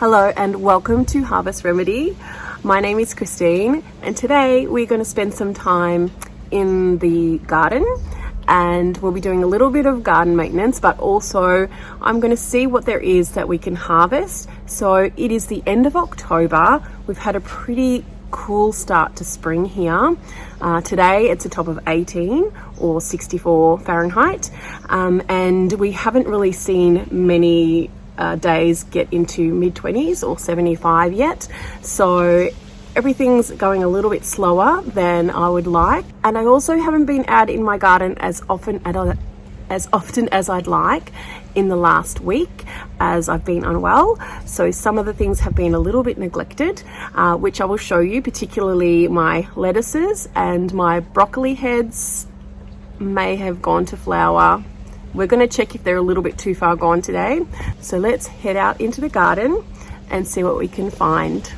Hello and welcome to Harvest Remedy. My name is Christine and today we're going to spend some time in the garden and we'll be doing a little bit of garden maintenance, but also I'm going to see what there is that we can harvest. So it is the end of October. We've had a pretty cool start to spring here. Today it's a top of 18 or 64 Fahrenheit, and we haven't really seen many days get into mid-20s or 75 yet, so everything's going a little bit slower than I would like. And I also haven't been out in my garden as often as I'd like in the last week, as I've been unwell. So some of the things have been a little bit neglected, which I will show you, particularly my lettuces and my broccoli heads may have gone to flower. We're going to check if they're a little bit too far gone today. So let's head out into the garden and see what we can find.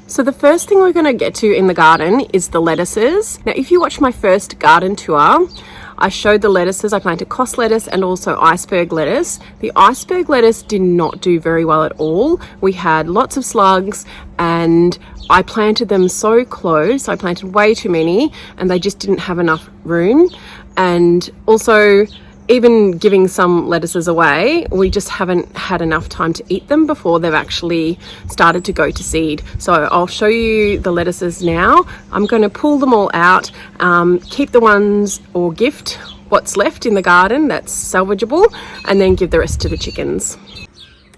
So the first thing we're going to get to in the garden is the lettuces. Now, if you watch my first garden tour, I showed the lettuces. I planted Cost lettuce and also Iceberg lettuce. The Iceberg lettuce did not do very well at all. We had lots of slugs and I planted them so close. I planted way too many and they just didn't have enough room. And also, even giving some lettuces away, we just haven't had enough time to eat them before they've actually started to go to seed. So I'll show you the lettuces now. I'm going to pull them all out, keep the ones or gift what's left in the garden that's salvageable, and then give the rest to the chickens.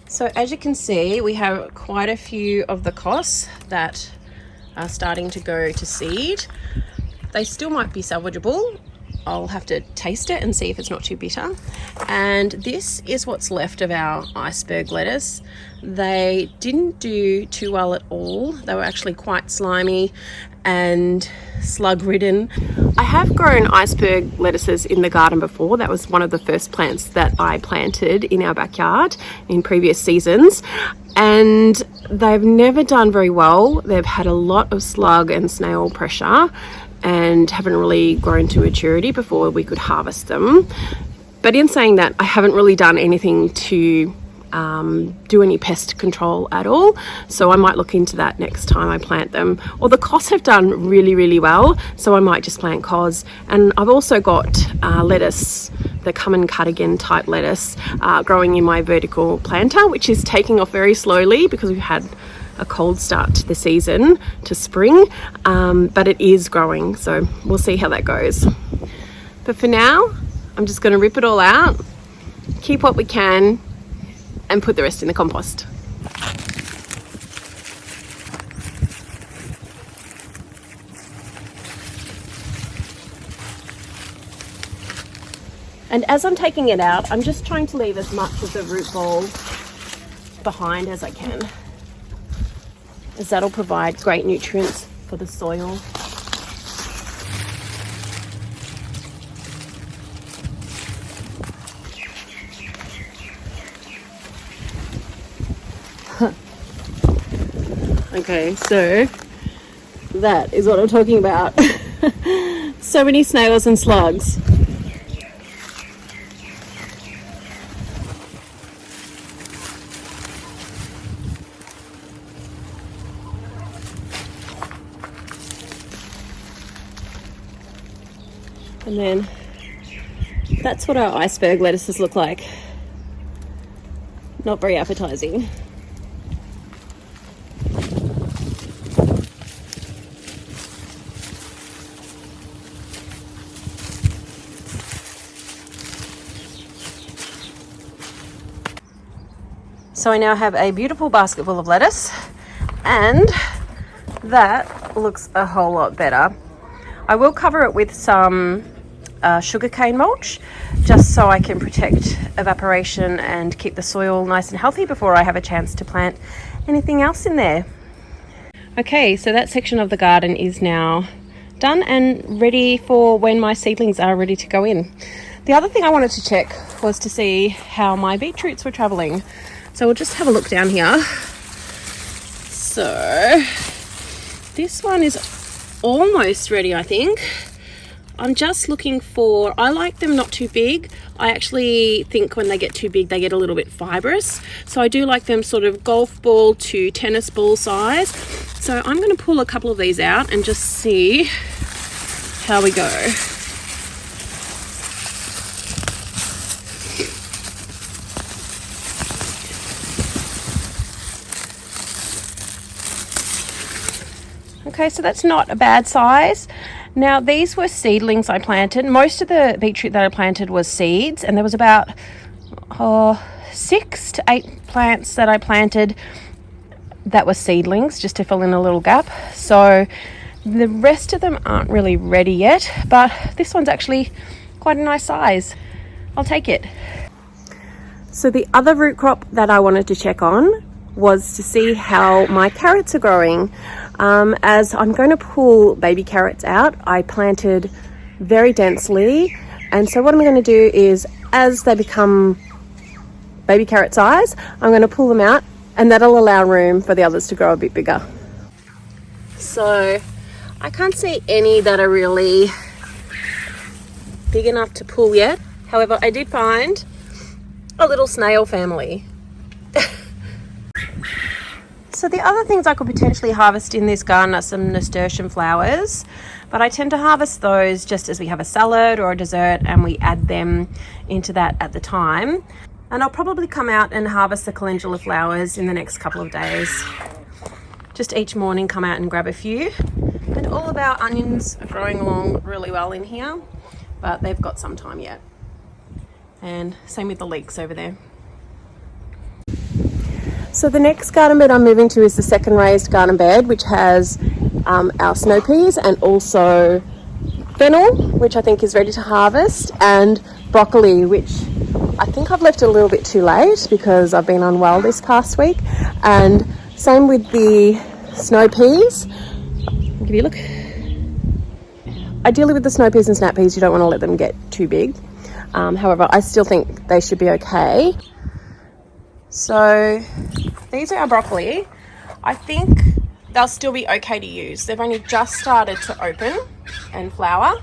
So as you can see, we have quite a few of the costs that are starting to go to seed. They still might be salvageable. I'll have to taste it and see if it's not too bitter. And this is what's left of our Iceberg lettuce. They didn't do too well at all. They were actually quite slimy and slug ridden. I have grown Iceberg lettuces in the garden before. That was one of the first plants that I planted in our backyard in previous seasons, and they've never done very well. They've had a lot of slug and snail pressure and haven't really grown to maturity before we could harvest them. But in saying that, I haven't really done anything to do any pest control at all, so I might look into that next time I plant them. Or the cos have done really well, so I might just plant cos. And I've also got lettuce, the come and cut again type lettuce, growing in my vertical planter, which is taking off very slowly because we've had a cold start to the season, to spring, but it is growing, so we'll see how that goes. But for now, I'm just going to rip it all out, keep what we can, and put the rest in the compost. And as I'm taking it out, I'm just trying to leave as much of the root ball behind as I can, as that'll provide great nutrients for the soil. Okay, so that is what I'm talking about. So many snails and slugs. And then that's what our iceberg lettuces look like. Not very appetizing. So I now have a beautiful basket full of lettuce, and that looks a whole lot better. I will cover it with some sugarcane mulch, just so I can protect evaporation and keep the soil nice and healthy before I have a chance to plant anything else in there. Okay, so that section of the garden is now done and ready for when my seedlings are ready to go in. The other thing I wanted to check was to see how my beetroots were traveling. So we'll just have a look down here. So this one is almost ready, I think. I'm just looking for, I like them not too big. I actually think when they get too big, they get a little bit fibrous. So I do like them sort of golf ball to tennis ball size. So I'm going to pull a couple of these out and just see how we go. Okay, so that's not a bad size. Now, these were seedlings I planted. Most of the beetroot that I planted was seeds, and there was about 6 to 8 plants that I planted that were seedlings, just to fill in a little gap. So the rest of them aren't really ready yet, but this one's actually quite a nice size. I'll take it. So the other root crop that I wanted to check on was to see how my carrots are growing. As I'm going to pull baby carrots out, I planted very densely, and so what I'm going to do is, as they become baby carrot size, I'm going to pull them out, and that'll allow room for the others to grow a bit bigger. So I can't see any that are really big enough to pull yet. However, I did find a little snail family. So the other things I could potentially harvest in this garden are some nasturtium flowers, but I tend to harvest those just as we have a salad or a dessert and we add them into that at the time. And I'll probably come out and harvest the calendula flowers in the next couple of days. Just each morning come out and grab a few. And all of our onions are growing along really well in here, but they've got some time yet. And same with the leeks over there. So the next garden bed I'm moving to is the second raised garden bed, which has our snow peas and also fennel, which I think is ready to harvest, and broccoli, which I think I've left a little bit too late because I've been unwell this past week. And same with the snow peas. I'll give you a look. Ideally with the snow peas and snap peas, you don't want to let them get too big. However, I still think they should be okay. So these are our broccoli. I think they'll still be okay to use. They've only just started to open and flower,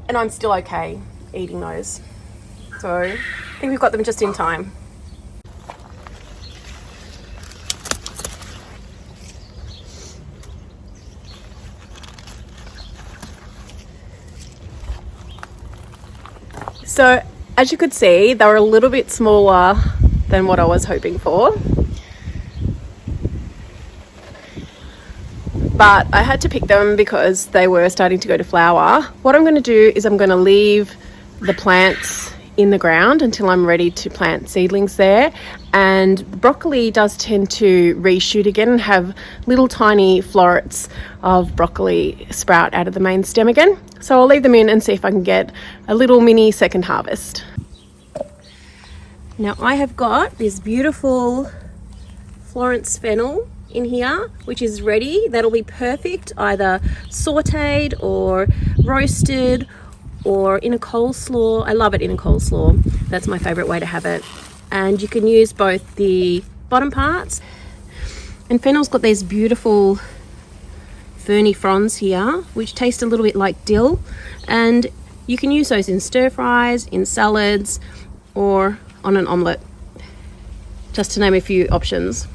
and I'm still okay eating those. So I think we've got them just in time. So as you could see, they were a little bit smaller than what I was hoping for, but I had to pick them because they were starting to go to flower. What I'm going to do is I'm going to leave the plants in the ground until I'm ready to plant seedlings there, and the broccoli does tend to reshoot again and have little tiny florets of broccoli sprout out of the main stem again. So I'll leave them in and see if I can get a little mini second harvest. Now I have got this beautiful Florence fennel in here, which is ready. That'll be perfect either sauteed or roasted or in a coleslaw. I love it in a coleslaw. That's my favorite way to have it. And you can use both the bottom parts. And fennel's got these beautiful ferny fronds here, which taste a little bit like dill. And you can use those in stir fries, in salads, or on an omelette, just to name a few options.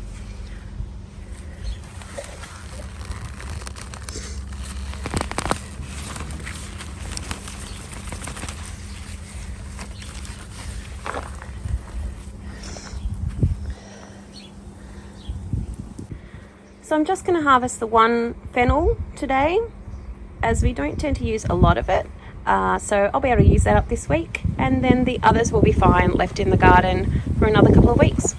So I'm just going to harvest the one fennel today, as we don't tend to use a lot of it. So I'll be able to use that up this week, and then the others will be fine left in the garden for another couple of weeks.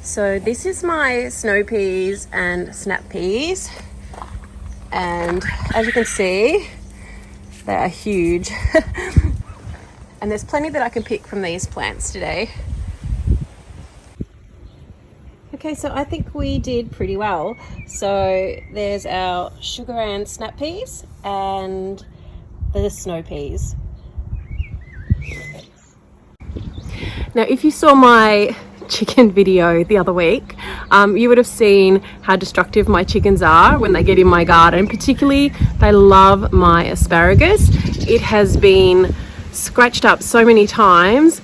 So this is my snow peas and snap peas, and as you can see, they are huge. And there's plenty that I can pick from these plants today. Okay, so I think we did pretty well. So there's our sugar and snap peas, and the snow peas. Now, if you saw my chicken video the other week, you would have seen how destructive my chickens are when they get in my garden. Particularly, they love my asparagus. It has been scratched up so many times,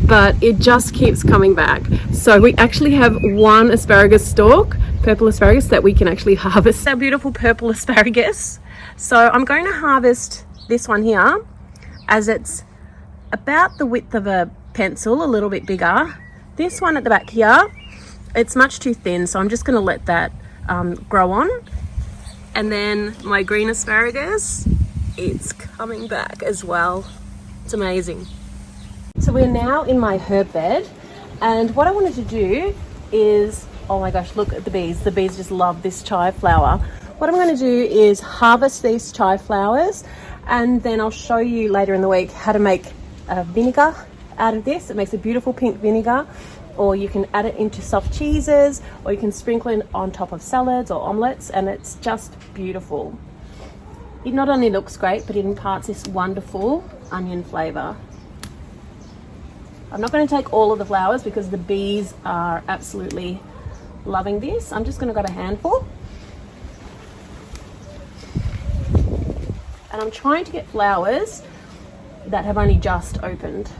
but it just keeps coming back. So we actually have one asparagus stalk, purple asparagus, that we can actually harvest. Our beautiful purple asparagus. So I'm going to harvest this one here, as it's about the width of a pencil, a little bit bigger. This one at the back here, it's much too thin, so I'm just going to let that grow on. And then my green asparagus, it's coming back as well. It's amazing. So we're now in my herb bed, and what I wanted to do is, oh my gosh, look at the bees. The bees just love this chive flower. What I'm going to do is harvest these chive flowers, and then I'll show you later in the week how to make vinegar out of this. It makes a beautiful pink vinegar, or you can add it into soft cheeses, or you can sprinkle it on top of salads or omelets, and it's just beautiful. It not only looks great, but it imparts this wonderful onion flavor. I'm not going to take all of the flowers because the bees are absolutely loving this. I'm just going to grab a handful. And I'm trying to get flowers that have only just opened.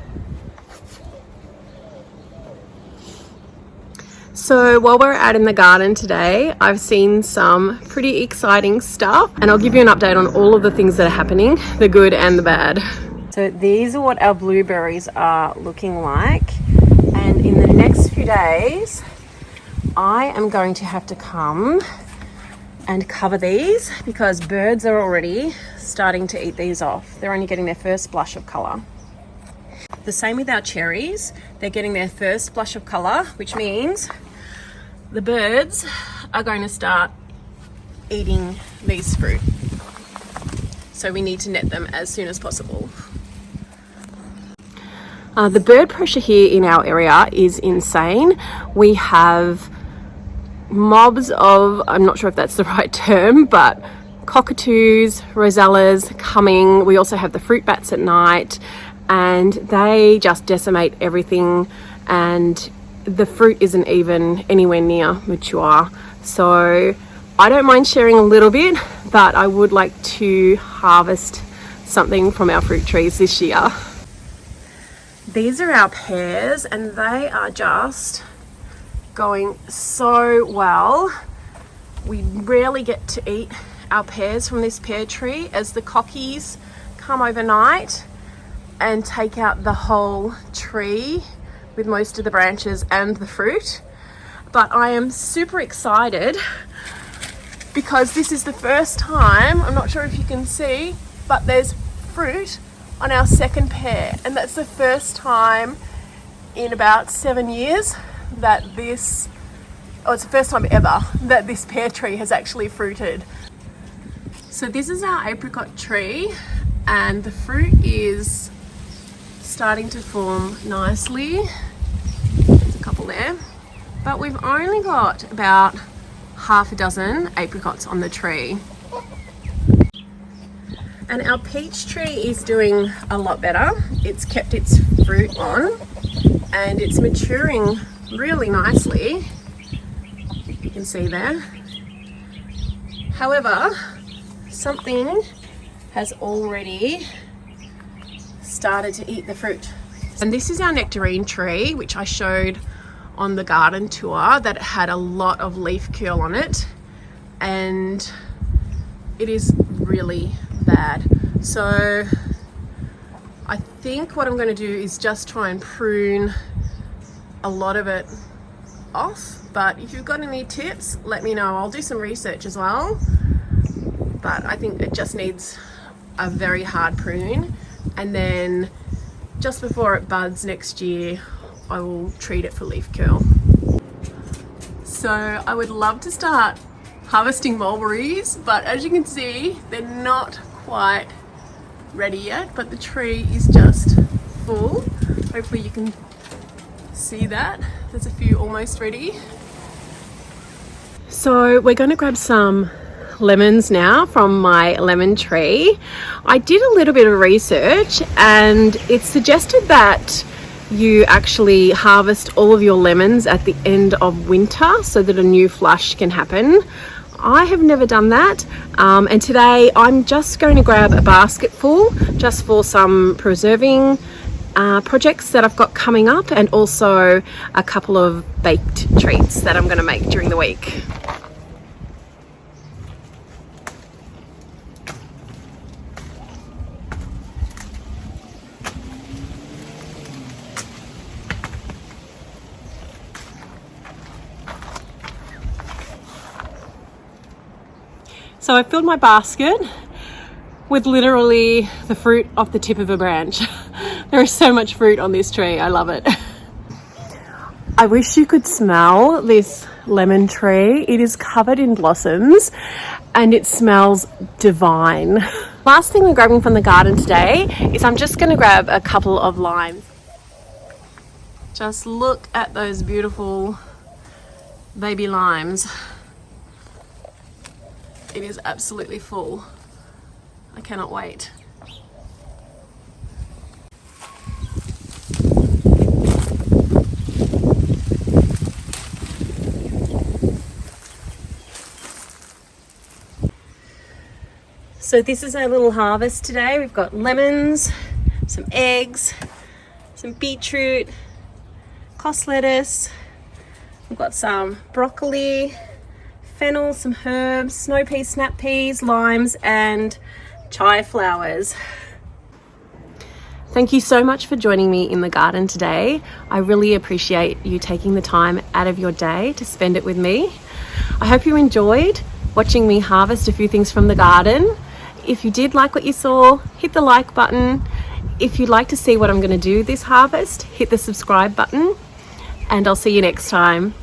So while we're out in the garden today, I've seen some pretty exciting stuff, and I'll give you an update on all of the things that are happening, the good and the bad. So these are what our blueberries are looking like, and in the next few days I am going to have to come and cover these because birds are already starting to eat these off. They're only getting their first blush of colour. The same with our cherries. They're getting their first blush of colour, which means the birds are going to start eating these fruit. So we need to net them as soon as possible. The bird pressure here in our area is insane. We have mobs of, I'm not sure if that's the right term, but cockatoos, rosellas coming. We also have the fruit bats at night, and they just decimate everything, and the fruit isn't even anywhere near mature. So I don't mind sharing a little bit, but I would like to harvest something from our fruit trees this year. These are our pears, and they are just going so well. We rarely get to eat our pears from this pear tree, as the cockies come overnight and take out the whole tree with most of the branches and the fruit. But I am super excited because this is the first time, I'm not sure if you can see, but there's fruit on our second pear, and that's the first time in about 7 years that this, oh, it's the first time ever that this pear tree has actually fruited. So this is our apricot tree, and the fruit is starting to form nicely. There's a couple there, but we've only got about half a dozen apricots on the tree. And our peach tree is doing a lot better. It's kept its fruit on, and it's maturing really nicely. You can see there. However, something has already started to eat the fruit. And this is our nectarine tree, which I showed on the garden tour, that it had a lot of leaf curl on it, and it is really bad. So I think what I'm going to do is just try and prune a lot of it off, but if you've got any tips, let me know. I'll do some research as well, but I think it just needs a very hard prune, and then just before it buds next year I will treat it for leaf curl. So I would love to start harvesting mulberries, but as you can see, they're not quite ready yet, but the tree is just full. Hopefully you can see that. There's a few almost ready. So we're going to grab some lemons now from my lemon tree. I did a little bit of research and it suggested that you actually harvest all of your lemons at the end of winter so that a new flush can happen. I have never done that, and today I'm just going to grab a basket full just for some preserving projects that I've got coming up, and also a couple of baked treats that I'm going to make during the week. So I filled my basket with literally the fruit off the tip of a branch. There is so much fruit on this tree. I love it. I wish you could smell this lemon tree. It is covered in blossoms and it smells divine. Last thing we're grabbing from the garden today is I'm just going to grab a couple of limes. Just look at those beautiful baby limes. It is absolutely full. I cannot wait. So this is our little harvest today. We've got lemons, some eggs, some beetroot, cos lettuce. We've got some broccoli, fennel, some herbs, snow peas, snap peas, limes, and chai flowers. Thank you so much for joining me in the garden today. I really appreciate you taking the time out of your day to spend it with me. I hope you enjoyed watching me harvest a few things from the garden. If you did like what you saw, hit the like button. If you'd like to see what I'm going to do this harvest, hit the subscribe button, and I'll see you next time.